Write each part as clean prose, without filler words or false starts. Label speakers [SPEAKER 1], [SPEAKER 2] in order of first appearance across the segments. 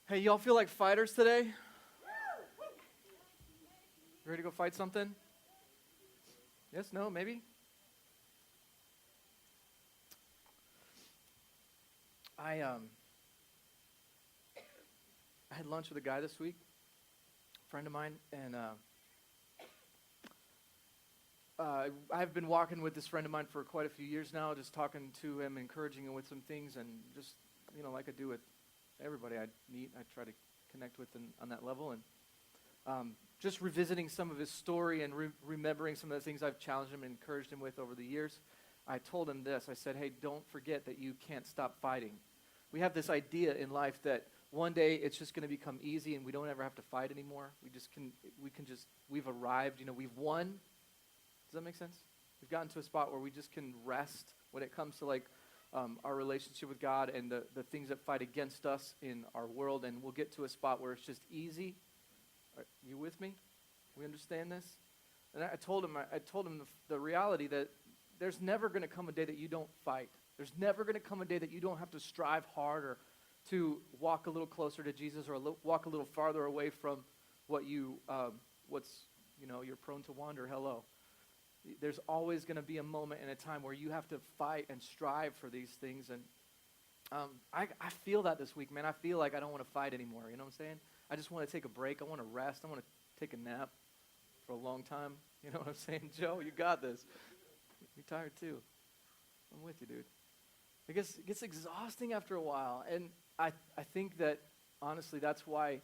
[SPEAKER 1] Hey, y'all feel like fighters today? You ready to go fight something? Yes, no, maybe? I had lunch with a guy this week, a friend of mine, and I've been walking with this friend of mine for quite a few years now, just talking to him, encouraging him with some things, and just, like I do with everybody I meet, I try to connect with on that level, and just revisiting some of his story and remembering some of the things I've challenged him and encouraged him with over the years. I told him this. I said, hey, don't forget that you can't stop fighting. We have this idea in life that one day it's just going to become easy and we don't ever have to fight anymore. We've arrived, we've won. Does that make sense? We've gotten to a spot where we just can rest when it comes to our relationship with God and the things that fight against us in our world, and we'll get to a spot where it's just easy. Are you with me? We understand this? And I told him the reality that there's never going to come a day that you don't fight. There's never going to come a day that you don't have to strive harder to walk a little closer to Jesus or walk a little farther away from you're prone to wander. Hello. There's always going to be a moment and a time where you have to fight and strive for these things. And I feel that this week, man. I feel like I don't want to fight anymore. You know what I'm saying? I just want to take a break. I want to rest. I want to take a nap for a long time. You know what I'm saying? Joe, you got this. You're tired too. I'm with you, dude. It gets exhausting after a while. And I think that, honestly, that's why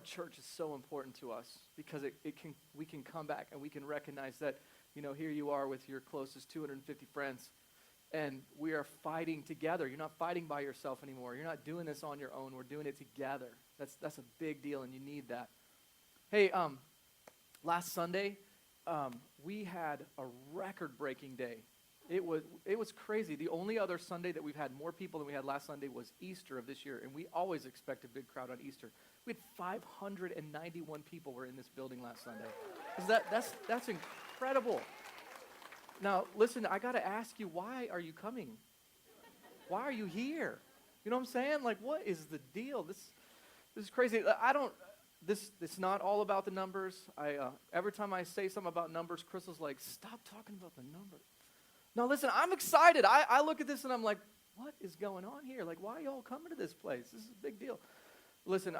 [SPEAKER 1] church is so important to us, because we can come back and we can recognize that, here you are with your closest 250 friends, and we are fighting together. You're not fighting by yourself anymore. You're not doing this on your own. We're doing it together. That's a big deal, and you need that. Hey, last Sunday, we had a record-breaking day. It was crazy. The only other Sunday that we've had more people than we had last Sunday was Easter of this year, and we always expect a big crowd on Easter. We had 591 people were in this building last Sunday. That's incredible. Now, listen, I got to ask you, why are you coming? Why are you here? You know what I'm saying? What is the deal? This is crazy. It's not all about the numbers. Every time I say something about numbers, Crystal's like, stop talking about the numbers. Now, listen, I'm excited. I look at this and I'm like, what is going on here? Why are y'all coming to this place? This is a big deal. Listen,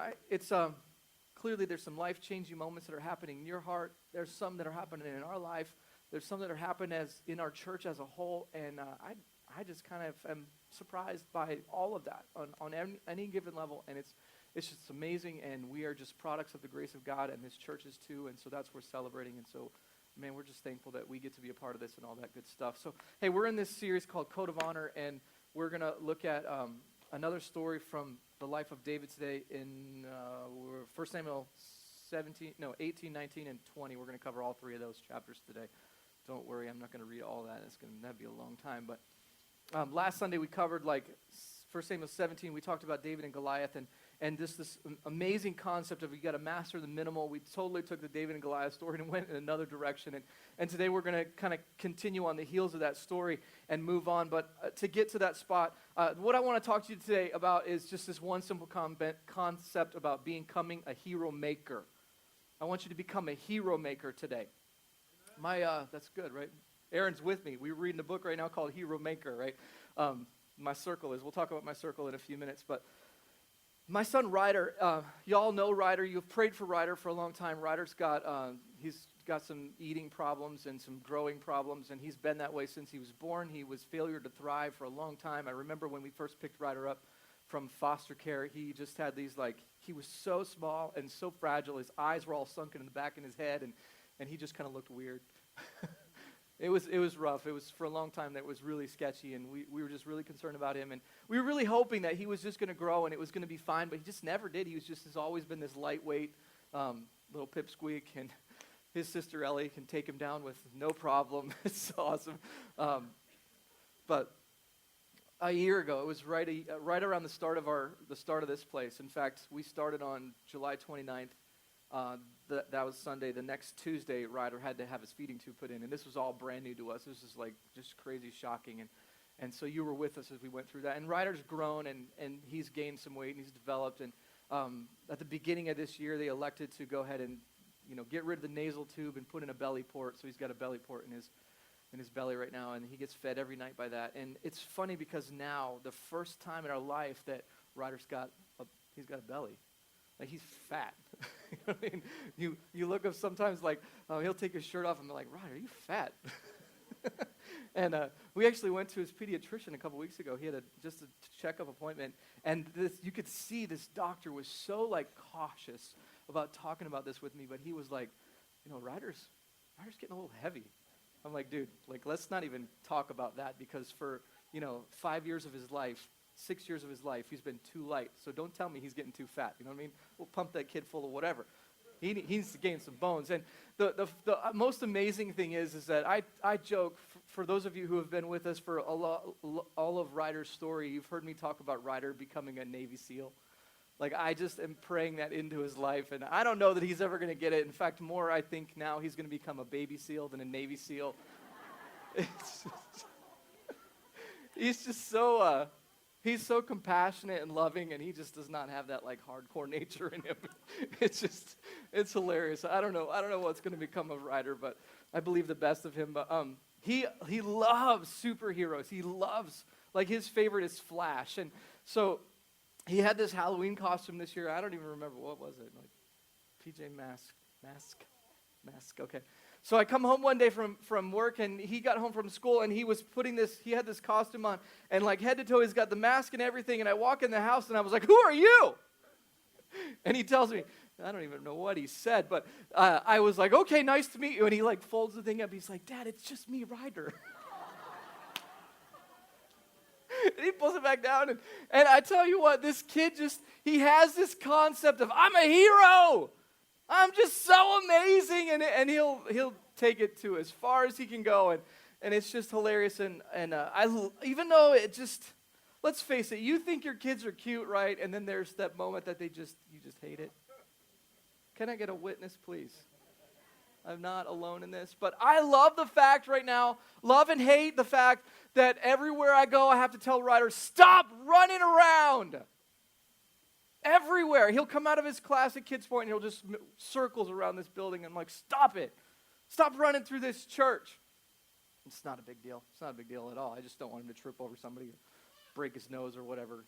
[SPEAKER 1] clearly there's some life-changing moments that are happening in your heart. There's some that are happening in our life. There's some that are happening in our church as a whole, and I just kind of am surprised by all of that on any given level, and it's just amazing, and we are just products of the grace of God, and this church is too, and so that's what we're celebrating, and so, man, we're just thankful that we get to be a part of this and all that good stuff. So, hey, we're in this series called Code of Honor, and we're going to look at another story from the life of David today in 1 Samuel 18, 19, and 20. We're going to cover all three of those chapters today. Don't worry, I'm not going to read all that. That'd be a long time. But last Sunday we covered 1 Samuel 17. We talked about David and Goliath and this amazing concept of you got to master the minimal. We totally took the David and Goliath story and went in another direction. And today we're going to kind of continue on the heels of that story and move on. But to get to that spot, what I want to talk to you today about is just this one simple concept about becoming a hero maker. I want you to become a hero maker today. That's good, right? Aaron's with me. We're reading a book right now called Hero Maker, right? My circle is. We'll talk about my circle in a few minutes. But my son Ryder, y'all know Ryder. You've prayed for Ryder for a long time. Ryder's he's got some eating problems and some growing problems, and he's been that way since he was born. He was failure to thrive for a long time. I remember when we first picked Ryder up from foster care, he just had these he was so small and so fragile. His eyes were all sunken in the back of his head, and he just kind of looked weird. It was rough. It was for a long time that was really sketchy, and we were just really concerned about him, and we were really hoping that he was just going to grow and it was going to be fine, but he just never did. He has always been this lightweight little pipsqueak, and his sister Ellie can take him down with no problem. It's awesome. But a year ago, it was right around the start of this place. In fact, we started on July 29th. That was Sunday. The next Tuesday, Ryder had to have his feeding tube put in, and this was all brand new to us. This was just crazy, shocking, And so you were with us as we went through that. And Ryder's grown, and he's gained some weight, and he's developed. And at the beginning of this year, they elected to go ahead and, get rid of the nasal tube and put in a belly port. So he's got a belly port in his belly right now, and he gets fed every night by that. And it's funny because now, the first time in our life that Ryder's he's got a belly. Like, he's fat. You know what I mean? You look up sometimes, like, he'll take his shirt off, and I'm like, Ryder, are you fat? And we actually went to his pediatrician a couple weeks ago. He had just a checkup appointment, and you could see this doctor was so, like, cautious about talking about this with me, but he was like, Ryder's getting a little heavy. I'm like, dude, like, let's not even talk about that, because for, 5 years of his life, 6 years of his life, he's been too light. So don't tell me he's getting too fat. You know what I mean? We'll pump that kid full of whatever. He needs to gain some bones. And the most amazing thing is that I joke, for those of you who have been with us for all of Ryder's story, you've heard me talk about Ryder becoming a Navy SEAL. Like, I just am praying that into his life, and I don't know that he's ever going to get it. In fact, more, I think now he's going to become a baby SEAL than a Navy SEAL. He's just so... He's so compassionate and loving, and he just does not have that, like, hardcore nature in him. It's hilarious. I don't know what's going to become of Ryder, but I believe the best of him. But he loves superheroes. He loves, like, his favorite is Flash. And so he had this Halloween costume this year. I don't even remember, what was it? Like, PJ Mask, okay. So I come home one day from work, and he got home from school, and he had this costume on, and like head to toe, he's got the mask and everything, and I walk in the house, and I was like, who are you? And he tells me, I don't even know what he said, but I was like, okay, nice to meet you, and he like folds the thing up, he's like, Dad, it's just me, Ryder. And he pulls it back down, and I tell you what, this kid he has this concept of, I'm a hero. I'm just so amazing, and he'll take it to as far as he can go, and it's just hilarious. And even though let's face it, you think your kids are cute, right? And then there's that moment that you just hate it. Can I get a witness, please? I'm not alone in this, but I love the fact right now, love and hate the fact that everywhere I go, I have to tell Ryder, stop running around. Everywhere. He'll come out of his class at Kids Point, and he'll just circles around this building. And I'm like, stop it. Stop running through this church. It's not a big deal. It's not a big deal at all. I just don't want him to trip over somebody or break his nose or whatever.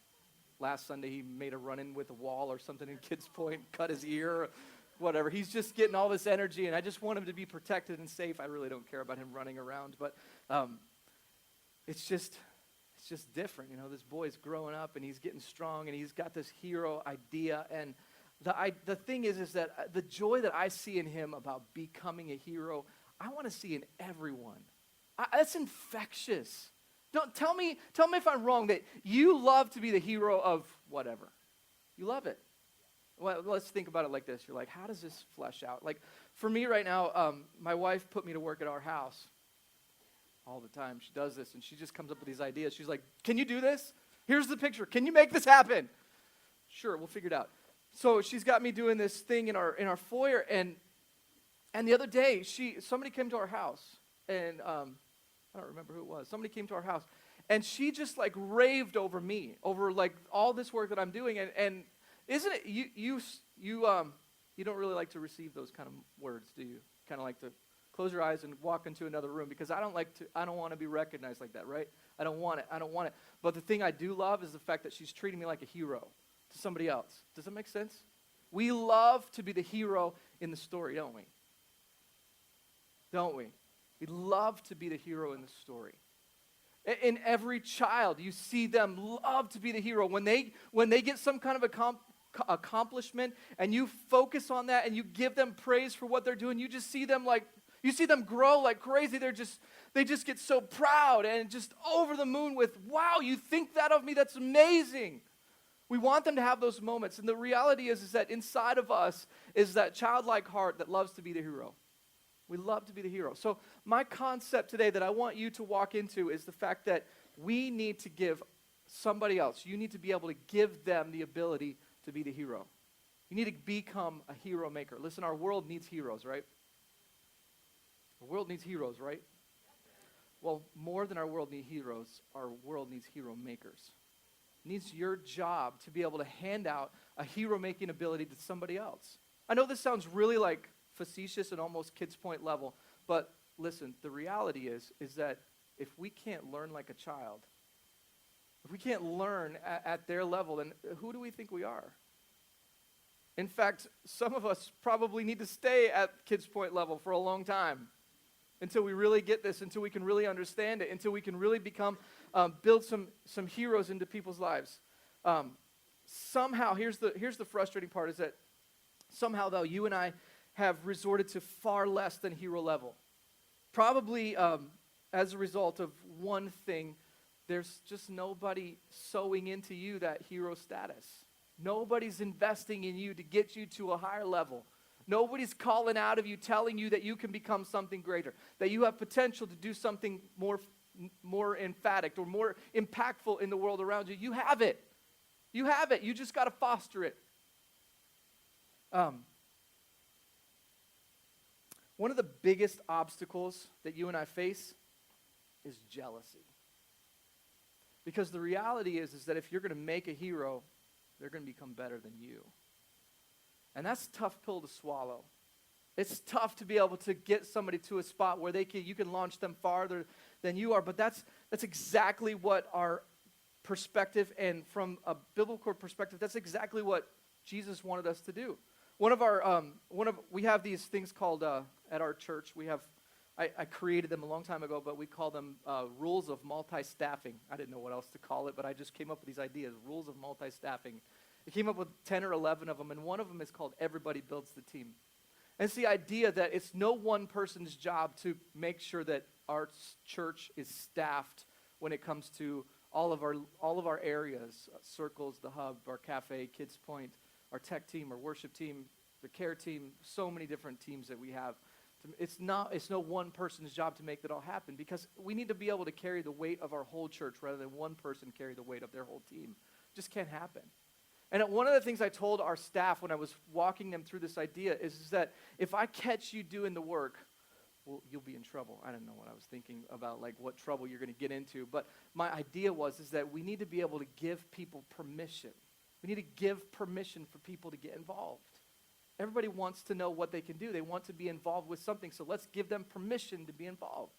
[SPEAKER 1] Last Sunday, he made a run-in with a wall or something in Kids Point, cut his ear, or whatever. He's just getting all this energy, and I just want him to be protected and safe. I really don't care about him running around, but it's just different. This boy's growing up, and he's getting strong, and he's got this hero idea. And the thing is that the joy that I see in him about becoming a hero, I want to see in everyone. That's infectious. Don't tell me if I'm wrong that you love to be the hero of whatever. You love it. Well, let's think about it like this. You're like, how does this flesh out? Like, for me right now, my wife put me to work at our house. All the time. She does this, and she just comes up with these ideas. She's like, can you do this? Here's the picture. Can you make this happen? Sure, we'll figure it out. So she's got me doing this thing in our foyer, and the other day, somebody came to our house, and I don't remember who it was. Somebody came to our house, and she just like raved over me, over like all this work that I'm doing, and isn't it, you don't really like to receive those kind of words, do you? Kind of like to close your eyes and walk into another room, because I don't want to be recognized like that, right? I don't want it. But the thing I do love is the fact that she's treating me like a hero to somebody else. Does that make sense? We love to be the hero in the story, don't we? Don't we? We love to be the hero in the story. In every child, you see them love to be the hero. When they get some kind of accomplishment, and you focus on that, and you give them praise for what they're doing, you just see them grow like crazy. They just get so proud and just over the moon with, wow, you think that of me? That's amazing. We want them to have those moments. And the reality is that inside of us is that childlike heart that loves to be the hero. We love to be the hero. So my concept today that I want you to walk into is the fact that we need to give somebody else, you need to be able to give them the ability to be the hero. You need to become a hero maker. Listen, our world needs heroes, right? The world needs heroes, right? Well, more than our world needs heroes, our world needs hero makers. It needs your job to be able to hand out a hero-making ability to somebody else. I know this sounds really like facetious and almost Kids Point level, but listen, the reality is that if we can't learn like a child, if we can't learn at their level, then who do we think we are? In fact, some of us probably need to stay at Kids Point level for a long time until we really get this, until we can really understand it, until we can really build some heroes into people's lives. Somehow, here's the frustrating part, is that somehow, though, you and I have resorted to far less than hero level. Probably as a result of one thing, there's just nobody sowing into you that hero status. Nobody's investing in you to get you to a higher level. Nobody's calling out of you, telling you that you can become something greater, that you have potential to do something more emphatic or more impactful in the world around you. You have it. You have it. You just got to foster it. One of the biggest obstacles that you and I face is jealousy. Because the reality is that if you're going to make a hero, they're going to become better than you. And that's a tough pill to swallow. It's tough to be able to get somebody to a spot where you can launch them farther than you are. But that's exactly what our perspective, and from a biblical perspective, that's exactly what Jesus wanted us to do. We have these things called at our church. I created them a long time ago, but we call them rules of multi-staffing. I didn't know what else to call it, but I just came up with these ideas, rules of multi-staffing. I came up with 10 or 11 of them, and one of them is called Everybody Builds the Team. And it's the idea that it's no one person's job to make sure that our church is staffed when it comes to all of our areas, Circles, the Hub, our cafe, Kids Point, our tech team, our worship team, the care team, so many different teams that we have. It's no one person's job to make that all happen, because we need to be able to carry the weight of our whole church rather than one person carry the weight of their whole team. It just can't happen. And one of the things I told our staff when I was walking them through this idea is that if I catch you doing the work, well, you'll be in trouble. I don't know what I was thinking about, like what trouble you're going to get into. But my idea is that we need to be able to give people permission. We need to give permission for people to get involved. Everybody wants to know what they can do. They want to be involved with something, so let's give them permission to be involved.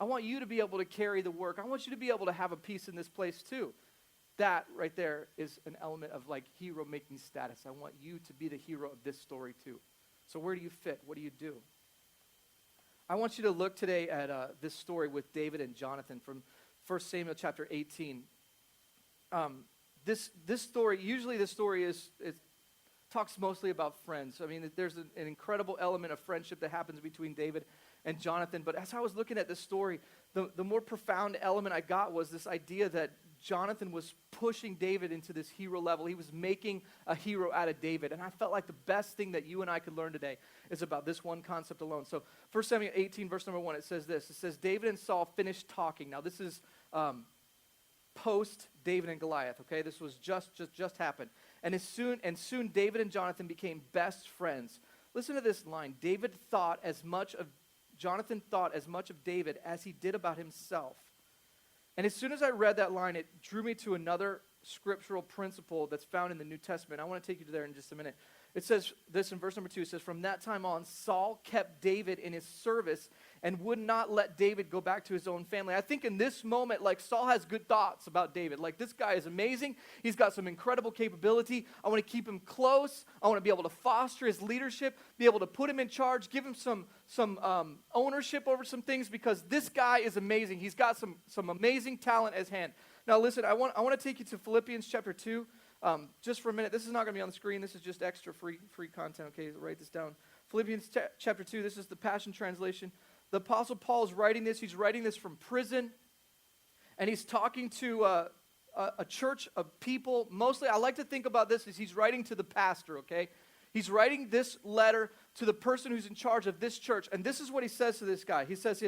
[SPEAKER 1] I want you to be able to carry the work. I want you to be able to have a piece in this place too. That right there is an element of like hero-making status. I want you to be the hero of this story too. So where do you fit? What do you do? I want you to look today at this story with David and Jonathan from 1 Samuel chapter 18. This story, usually this story talks mostly about friends. I mean, there's an incredible element of friendship that happens between David and Jonathan. But as I was looking at this story, the more profound element I got was this idea that Jonathan was pushing David into this hero level. He was making a hero out of David. And I felt like the best thing that you and I could learn today is about this one concept alone. So 1 Samuel 18, verse number 1, it says this. It says, David and Saul finished talking. Now this is post David and Goliath, okay? This was just happened. And soon David and Jonathan became best friends. Listen to this line. Jonathan thought as much of David as he did about himself. And as soon as I read that line, it drew me to another scriptural principle that's found in the New Testament. I want to take you to there in just a minute. It says this in verse number 2. It says, from that time on, Saul kept David in his service and would not let David go back to his own family. I think in this moment, like, Saul has good thoughts about David. Like, this guy is amazing. He's got some incredible capability. I want to keep him close. I want to be able to foster his leadership, be able to put him in charge, give him some ownership over some things, because this guy is amazing. He's got some amazing talent as hand. Now, listen, I want to take you to Philippians chapter 2. Just for a minute. This is not going to be on the screen. This is just extra free content. Okay, write this down. Philippians chapter 2. This is the Passion Translation. The Apostle Paul is writing this. He's writing this from prison. And he's talking to a church of people. Mostly, I like to think about this as he's writing to the pastor, okay? He's writing this letter to the person who's in charge of this church. And this is what he says to this guy. He says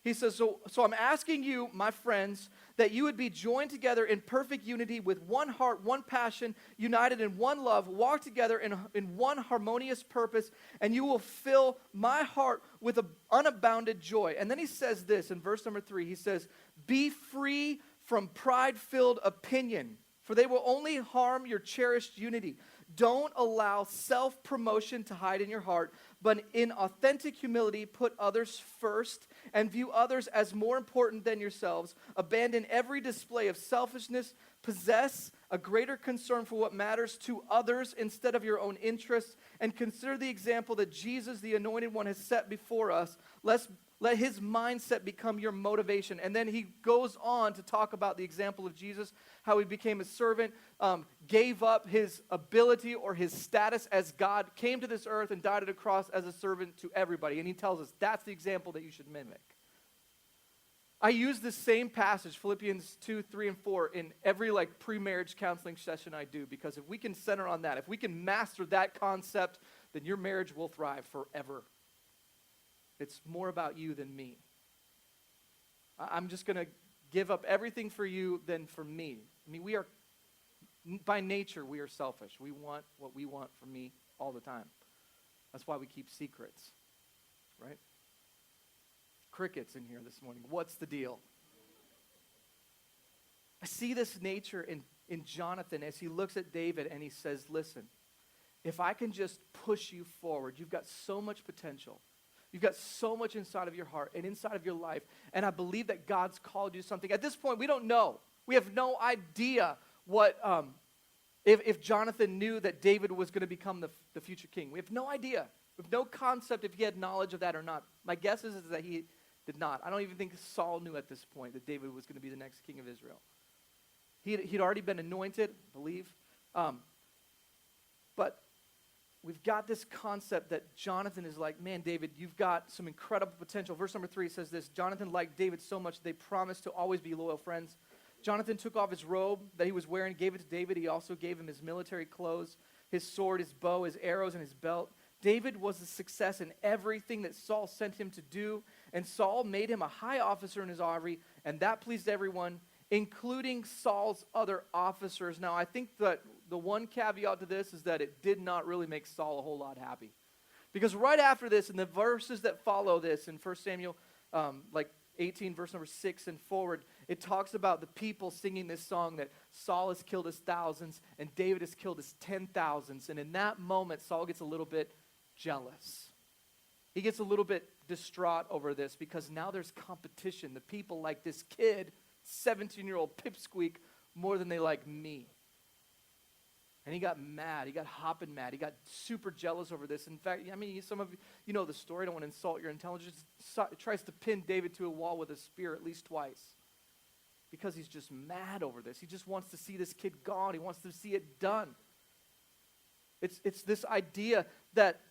[SPEAKER 1] He says, so I'm asking you, my friends, that you would be joined together in perfect unity with one heart, one passion, united in one love, walk together in one harmonious purpose, and you will fill my heart with unabounded joy. And then he says this in verse number 3. He says, be free from pride-filled opinion, for they will only harm your cherished unity. Don't allow self-promotion to hide in your heart, but in authentic humility, put others first and view others as more important than yourselves. Abandon every display of selfishness. Possess a greater concern for what matters to others instead of your own interests. And consider the example that Jesus, the Anointed One, has set before us. Let his mindset become your motivation. And then he goes on to talk about the example of Jesus, how he became a servant, gave up his ability or his status as God, came to this earth and died at a cross as a servant to everybody. And he tells us that's the example that you should mimic. I use this same passage, Philippians 2, 3, and 4, in every pre-marriage counseling session I do, because if we can center on that, if we can master that concept, then your marriage will thrive forever. It's more about you than me. I'm just going to give up everything for you than for me. I mean, we are, by nature, we are selfish. We want what we want from me all the time. That's why we keep secrets, right? Crickets in here this morning. What's the deal? I see this nature in Jonathan as he looks at David and he says, listen, if I can just push you forward, you've got so much potential. You've got so much inside of your heart and inside of your life, and I believe that God's called you to something. At this point, we don't know. We have no idea what, if Jonathan knew that David was going to become the future king. We have no idea. We have no concept if he had knowledge of that or not. My guess is that he did not. I don't even think Saul knew at this point that David was going to be the next king of Israel. He'd already been anointed, I believe. But we've got this concept that Jonathan is like, man, David, you've got some incredible potential. Verse number 3 says this, Jonathan liked David so much they promised to always be loyal friends. Jonathan took off his robe that he was wearing, gave it to David. He also gave him his military clothes, his sword, his bow, his arrows, and his belt. David was a success in everything that Saul sent him to do, and Saul made him a high officer in his army, and that pleased everyone, including Saul's other officers. Now, I think that the one caveat to this is that it did not really make Saul a whole lot happy. Because right after this, in the verses that follow this, in 1 Samuel 18, verse number 6 and forward, it talks about the people singing this song that Saul has killed his thousands and David has killed his 10,000s. And in that moment, Saul gets a little bit jealous. He gets a little bit distraught over this because now there's competition. The people like this kid, 17-year-old pipsqueak, more than they like me. And he got mad. He got hopping mad. He got super jealous over this. In fact, I mean, some of you know the story. I don't want to insult your intelligence. Tries to pin David to a wall with a spear at least twice because he's just mad over this. He just wants to see this kid gone. He wants to see it done. It's this idea that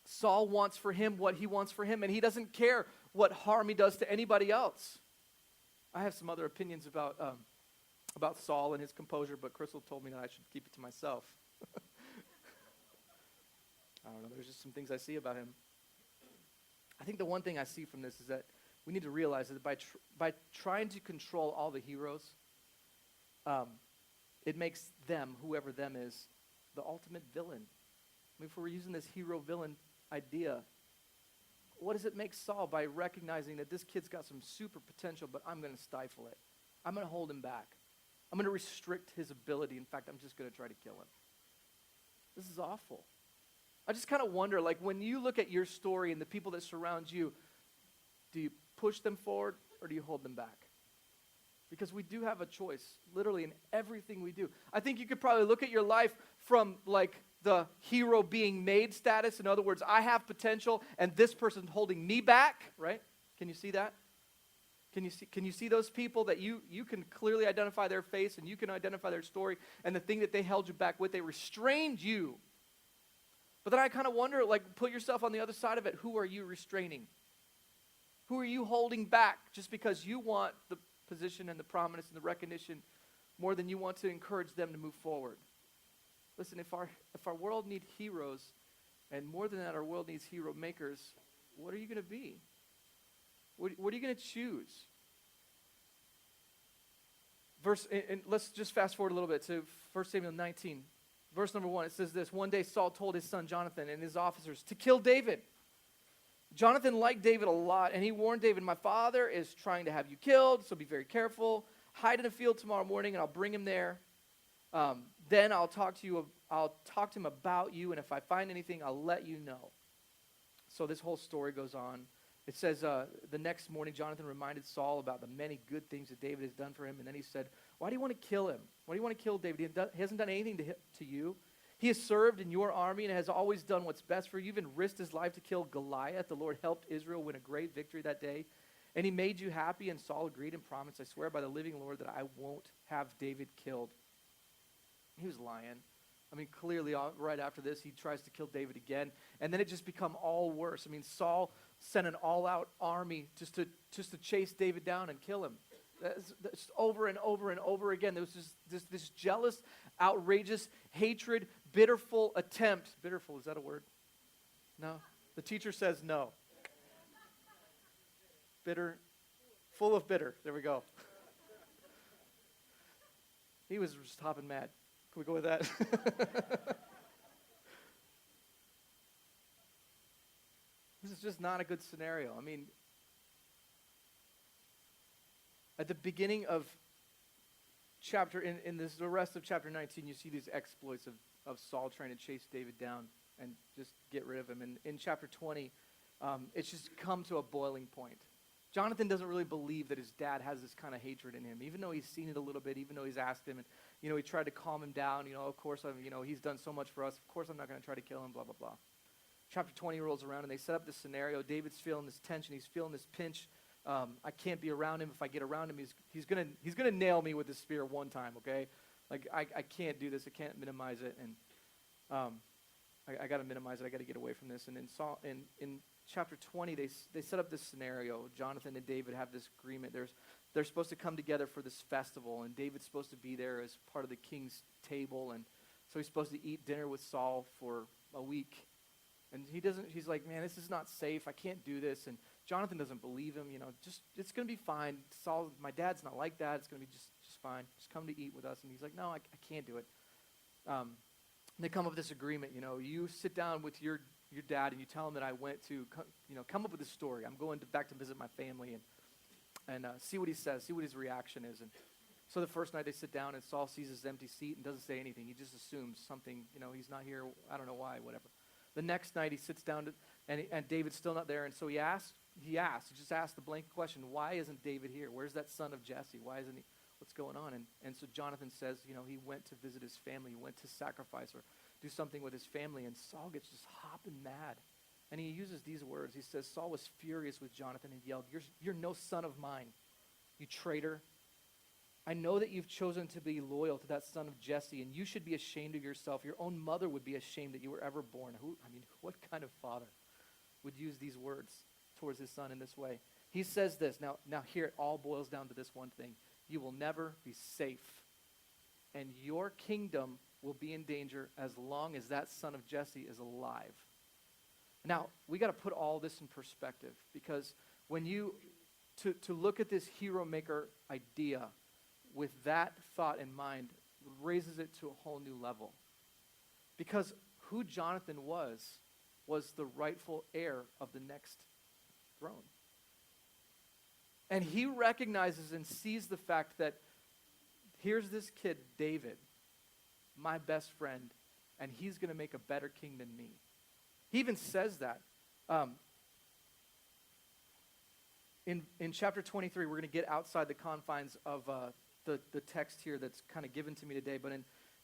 [SPEAKER 1] Saul wants for him what he wants for him, and he doesn't care what harm he does to anybody else. I have some other opinions about Saul and his composure, but Crystal told me that I should keep it to myself. I don't know. There's just some things I see about him. I think the one thing I see from this is that we need to realize that by trying to control all the heroes, it makes them, whoever them is, the ultimate villain. I mean, if we're using this hero-villain idea, what does it make Saul by recognizing that this kid's got some super potential, but I'm going to stifle it? I'm going to hold him back. I'm going to restrict his ability. In fact, I'm just going to try to kill him. This is awful. I just kind of wonder, when you look at your story and the people that surround you, do you push them forward or do you hold them back? Because we do have a choice, literally in everything we do. I think you could probably look at your life from the hero being made status. In other words, I have potential and this person's holding me back, right? Can you see that? Can you see those people that you can clearly identify their face and you can identify their story and the thing that they held you back with, they restrained you. But then I kind of wonder, put yourself on the other side of it. Who are you restraining? Who are you holding back just because you want the position and the prominence and the recognition more than you want to encourage them to move forward? Listen, if our world needs heroes, and more than that, our world needs hero makers, what are you going to be? What are you going to choose? And let's just fast forward a little bit to 1 Samuel 19. Verse number 1, it says this: one day Saul told his son Jonathan and his officers to kill David. Jonathan liked David a lot, and he warned David, my father is trying to have you killed, so be very careful. Hide in a field tomorrow morning, and I'll bring him there. Then I'll talk to him about you, and if I find anything, I'll let you know. So this whole story goes on. It says, the next morning, Jonathan reminded Saul about the many good things that David has done for him, and then he said, why do you want to kill him? Why do you want to kill David? He hasn't done anything to you. He has served in your army and has always done what's best for you. Even risked his life to kill Goliath. The Lord helped Israel win a great victory that day. And he made you happy, and Saul agreed and promised, I swear by the living Lord that I won't have David killed. He was lying. I mean, clearly, right after this, he tries to kill David again. And then it just become all worse. I mean, Saul sent an all-out army just to chase David down and kill him. That's over and over and over again. There was just this jealous, outrageous, hatred, bitterful attempt. Bitterful, is that a word? No? The teacher says no. Bitter, full of bitter. There we go. He was just hopping mad. Can we go with that? This is just not a good scenario. I mean, at the beginning of the rest of chapter 19, you see these exploits of Saul trying to chase David down and just get rid of him. And in chapter 20, it's just come to a boiling point. Jonathan doesn't really believe that his dad has this kind of hatred in him, even though he's seen it a little bit, even though he's asked him, and, he tried to calm him down. Of course, he's done so much for us. Of course, I'm not going to try to kill him, blah, blah, blah. Chapter 20 rolls around, and they set up this scenario. David's feeling this tension. He's feeling this pinch. I can't be around him. If I get around him, he's gonna nail me with the spear one time, okay? Like, I can't do this. I can't minimize it, and I got to minimize it. I got to get away from this. And in chapter 20, they set up this scenario. Jonathan and David have this agreement. They're supposed to come together for this festival, and David's supposed to be there as part of the king's table, and so he's supposed to eat dinner with Saul for a week. And he's like, man, this is not safe. I can't do this. And Jonathan doesn't believe him. It's going to be fine. Saul, my dad's not like that. It's going to be just fine. Just come to eat with us. And he's like, no, I can't do it. And they come up with this agreement. You sit down with your dad and you tell him that I went to, come up with a story. I'm going back to visit my family and see what he says, see what his reaction is. And so the first night they sit down and Saul sees his empty seat and doesn't say anything. He just assumes something, he's not here. I don't know why, whatever. The next night he sits down and David's still not there. And so he just asked the blank question, why isn't David here? Where's that son of Jesse? Why isn't he? What's going on? And so Jonathan says, he went to visit his family. He went to sacrifice or do something with his family. And Saul gets just hopping mad. And he uses these words. He says, Saul was furious with Jonathan and yelled, you're no son of mine, you traitor. I know that you've chosen to be loyal to that son of Jesse, and you should be ashamed of yourself. Your own mother would be ashamed that you were ever born. What kind of father would use these words towards his son in this way? He says this. Now here it all boils down to this one thing. You will never be safe, and your kingdom will be in danger as long as that son of Jesse is alive. Now, we got to put all this in perspective, because when to look at this hero maker idea with that thought in mind raises it to a whole new level. Because who Jonathan was the rightful heir of the next throne. And he recognizes and sees the fact that here's this kid, David, my best friend, and he's going to make a better king than me. He even says that. In chapter 23, we're going to get outside the confines of the text here that's kind of given to me today. But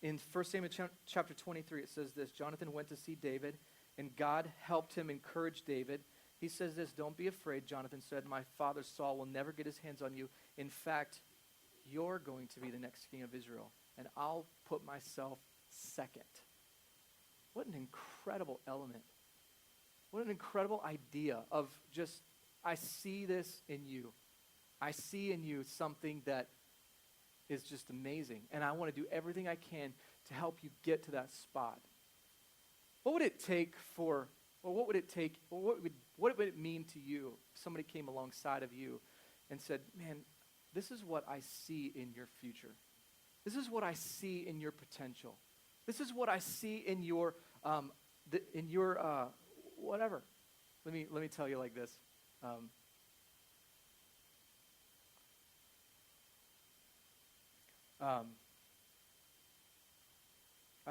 [SPEAKER 1] in 1 Samuel chapter 23, it says this: Jonathan went to see David, and God helped him encourage David. He says this: don't be afraid, Jonathan said. My father Saul will never get his hands on you. In fact, you're going to be the next king of Israel, and I'll put myself second. What an incredible element. What an incredible idea of just, I see this in you. I see in you something that is just amazing, and I want to do everything I can to help you get to that spot. What would What would it mean to you if somebody came alongside of you and said, man, this is what I see in your future. This is what I see in your potential. This is what I see in your whatever. Let me tell you like this.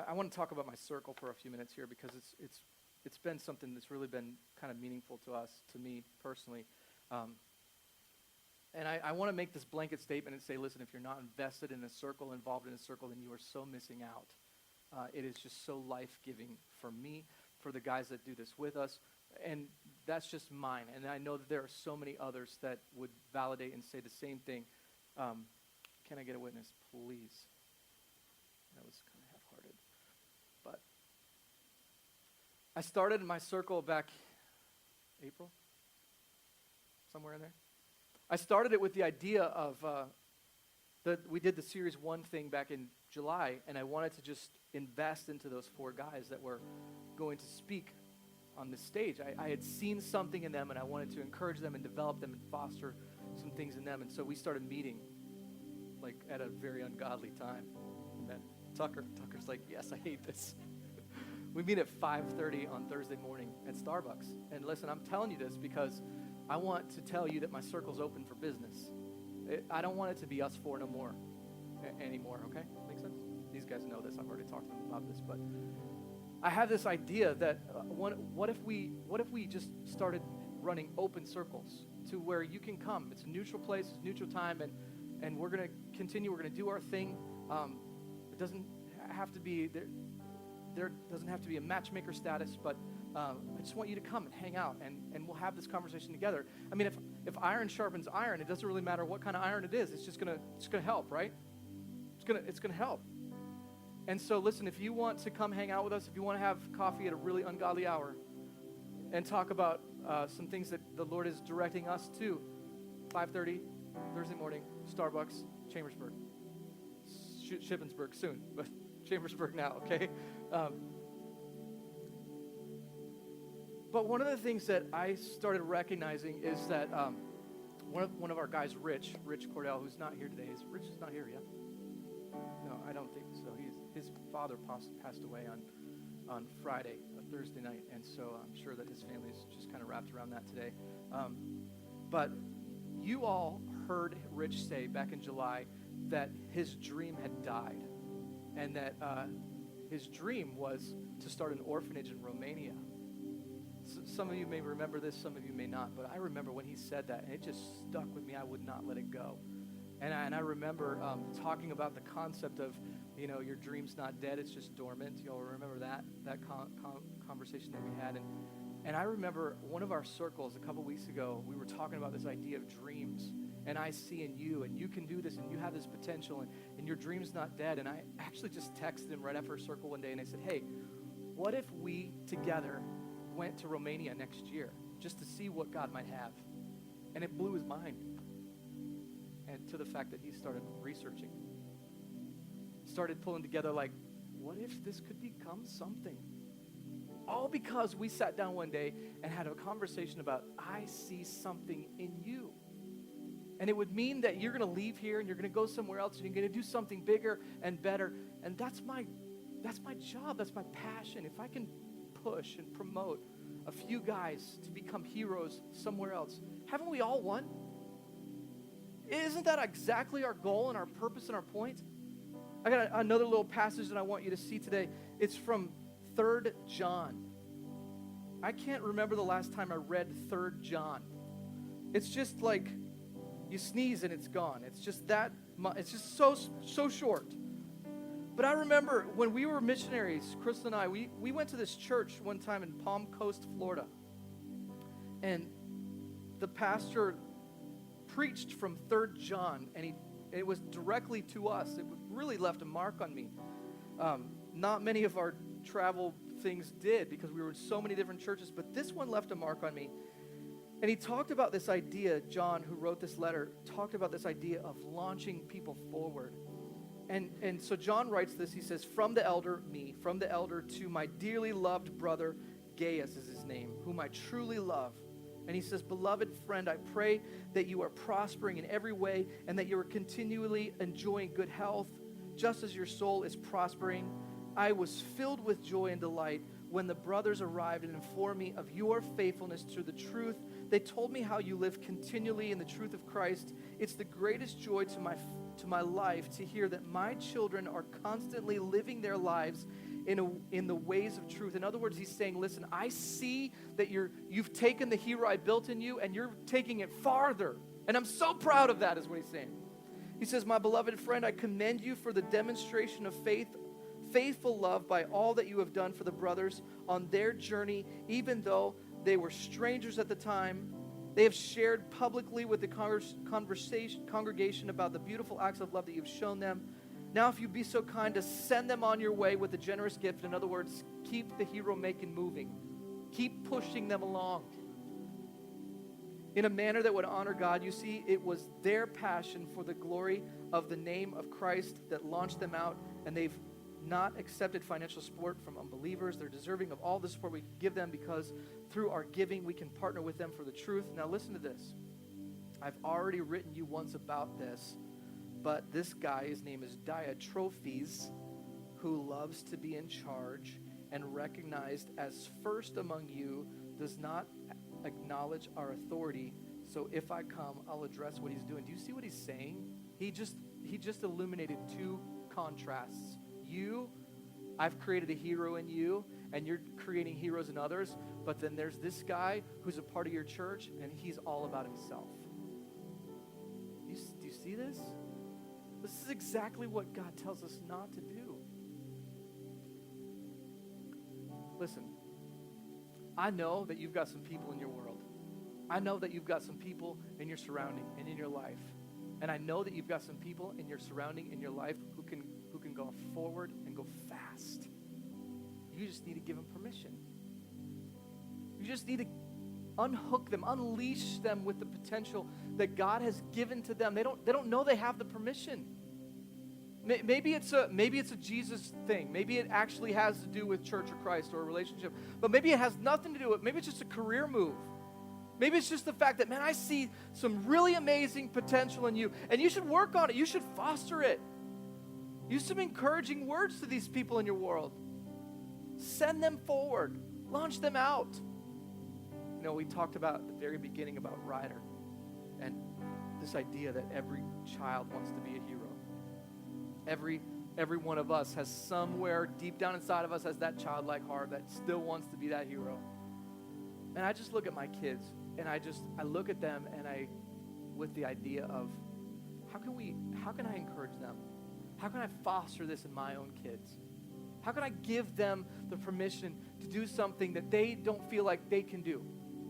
[SPEAKER 1] I want to talk about my circle for a few minutes here because it's been something that's really been kind of meaningful to me personally. And I want to make this blanket statement and say, listen, if you're not invested in a circle, involved in a circle, then you are so missing out. It is just so life-giving for me, for the guys that do this with us, and that's just mine. And I know that there are so many others that would validate and say the same thing. Can I get a witness, please? That was kind of half-hearted. But I started my circle back April, somewhere in there. I started it with the idea of, we did the Series 1 thing back in July, and I wanted to just invest into those 4 guys that were going to speak on this stage. I had seen something in them, and I wanted to encourage them and develop them and foster some things in them. And so we started meeting, like, at a very ungodly time. And then Tucker's like, yes, I hate this. We meet at 5:30 on Thursday morning at Starbucks. And listen, I'm telling you this because I want to tell you that my circle's open for business. I don't want it to be us 4 no more anymore, okay? Make sense? These guys know this. I've already talked to them about this. But I have this idea that what if we just started running open circles to where you can come. It's a neutral place, it's a neutral time, and we're going to continue. We're going to do our thing. It doesn't have to be, there doesn't have to be a matchmaker status, but I just want you to come and hang out, and we'll have this conversation together. I mean, if iron sharpens iron, it doesn't really matter what kind of iron it is. It's just gonna help, right? It's gonna help. And so, listen, if you want to come hang out with us, if you want to have coffee at a really ungodly hour, and talk about some things that the Lord is directing us to, 5:30 Thursday morning, Starbucks, Chambersburg, Shippensburg soon, but Chambersburg now, okay? But one of the things that I started recognizing is that one of our guys, Rich Cordell, who's not here today. Rich is not here yet? No, I don't think so. His father passed away on Friday, Thursday night, and so I'm sure that his family's just kind of wrapped around that today. But you all heard Rich say back in July that his dream had died, and that his dream was to start an orphanage in Romania. Some of you may remember this, some of you may not, but I remember when he said that, and it just stuck with me. I would not let it go. And I remember talking about the concept of, your dream's not dead, it's just dormant. You'll remember that conversation that we had. And I remember one of our circles a couple weeks ago, we were talking about this idea of dreams. And I see in you, and you can do this, and you have this potential, and your dream's not dead. And I actually just texted him right after a circle one day, and I said, hey, what if we together went to Romania next year just to see what God might have? And it blew his mind. And to the fact that he started researching, started pulling together, like, what if this could become something? All because we sat down one day and had a conversation about, I see something in you. And it would mean that you're going to leave here and you're going to go somewhere else and you're going to do something bigger and better. And that's my job. That's my passion. If I can push and promote a few guys to become heroes somewhere else, haven't we all won? Isn't that exactly our goal and our purpose and our point? I got another little passage that I want you to see today. It's from 3 John. I can't remember the last time I read 3 John. It's just like you sneeze and it's gone. It's just that it's just so short. But I remember when we were missionaries, Crystal and I, we went to this church one time in Palm Coast, Florida. And the pastor preached from 3 John, and it was directly to us. It really left a mark on me. Not many of our travel things did because we were in so many different churches, but this one left a mark on me. And he talked about this idea, John, who wrote this letter, talked about this idea of launching people forward. And so John writes this, he says, from the elder to my dearly loved brother, Gaius is his name, whom I truly love. And he says, beloved friend, I pray that you are prospering in every way and that you are continually enjoying good health, just as your soul is prospering. I was filled with joy and delight when the brothers arrived and informed me of your faithfulness to the truth. They told me how you live continually in the truth of Christ. It's the greatest joy to my life to hear that my children are constantly living their lives in the ways of truth. In other words, he's saying, listen, I see that you've taken the hero I built in you and you're taking it farther. And I'm so proud of that, is what he's saying. He says, my beloved friend, I commend you for the demonstration of faithful love by all that you have done for the brothers on their journey, even though they were strangers at the time. They have shared publicly with the congregation about the beautiful acts of love that you've shown them. Now, if you'd be so kind to send them on your way with a generous gift, in other words, keep the hero making moving. Keep pushing them along in a manner that would honor God. You see, it was their passion for the glory of the name of Christ that launched them out, and they've not accepted financial support from unbelievers. They're deserving of all the support we give them because through our giving, we can partner with them for the truth. Now, listen to this. I've already written you once about this, but this guy, his name is Diotrephes, who loves to be in charge and recognized as first among you, does not acknowledge our authority. So if I come, I'll address what he's doing. Do you see what he's saying? He just illuminated two contrasts. I've created a hero in you, and you're creating heroes in others, but then there's this guy who's a part of your church, and he's all about himself. Do you see this? This is exactly what God tells us not to do. Listen, I know that you've got some people in your world. I know that you've got some people in your surrounding and in your life. And I know that you've got some people in your surrounding, in your life, who can go forward and go fast. You just need to give them permission. You just need to unhook them, unleash them with the potential that God has given to them. They don't know they have the permission. Maybe it's a Jesus thing. Maybe it actually has to do with church or Christ or a relationship. But maybe it has nothing to do with it. Maybe it's just a career move. Maybe it's just the fact that, man, I see some really amazing potential in you, and you should work on it. You should foster it. Use some encouraging words to these people in your world. Send them forward. Launch them out. You know, we talked about at the very beginning about Ryder and this idea that every child wants to be a hero. Every one of us has somewhere deep down inside of us has that childlike heart that still wants to be that hero. And I just look at my kids, and I look at them, and with the idea of how can I encourage them? How can I foster this in my own kids? How can I give them the permission to do something that they don't feel like they can do?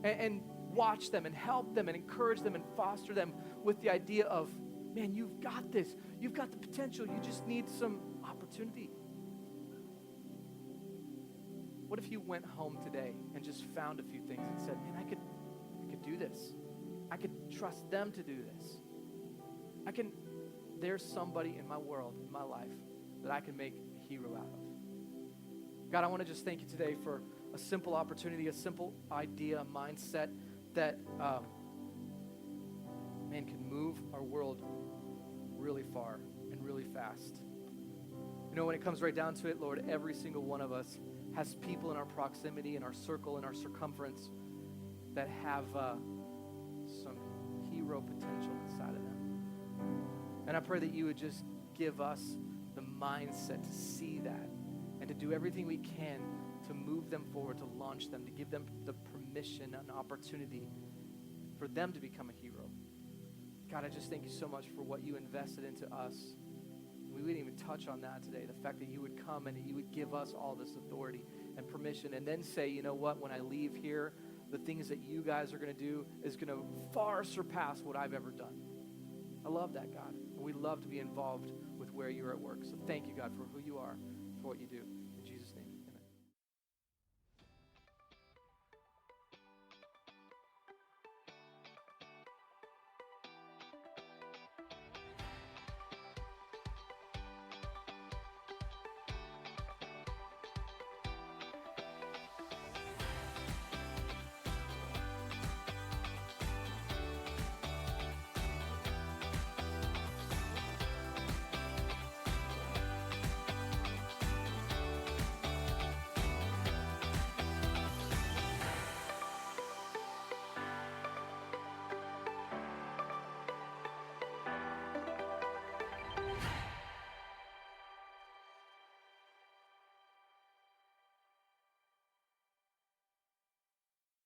[SPEAKER 1] And watch them and help them and encourage them and foster them with the idea of, man, you've got this. You've got the potential. You just need some opportunity. What if you went home today and just found a few things and said, man, I could do this. I could trust them to do this. There's somebody in my world, in my life, that I can make a hero out of. God, I want to just thank you today for a simple opportunity, a simple idea, a mindset that, can move our world really far and really fast. You know, when it comes right down to it, Lord, every single one of us has people in our proximity, in our circle, in our circumference that have some hero potential inside of them. And I pray that you would just give us the mindset to see that and to do everything we can to move them forward, to launch them, to give them the permission and opportunity for them to become a hero. God, I just thank you so much for what you invested into us. We wouldn't even touch on that today, the fact that you would come and that you would give us all this authority and permission and then say, you know what, when I leave here, the things that you guys are going to do is going to far surpass what I've ever done. I love that, God. And we love to be involved with where you're at work. So thank you, God, for who you are, for what you do. In Jesus'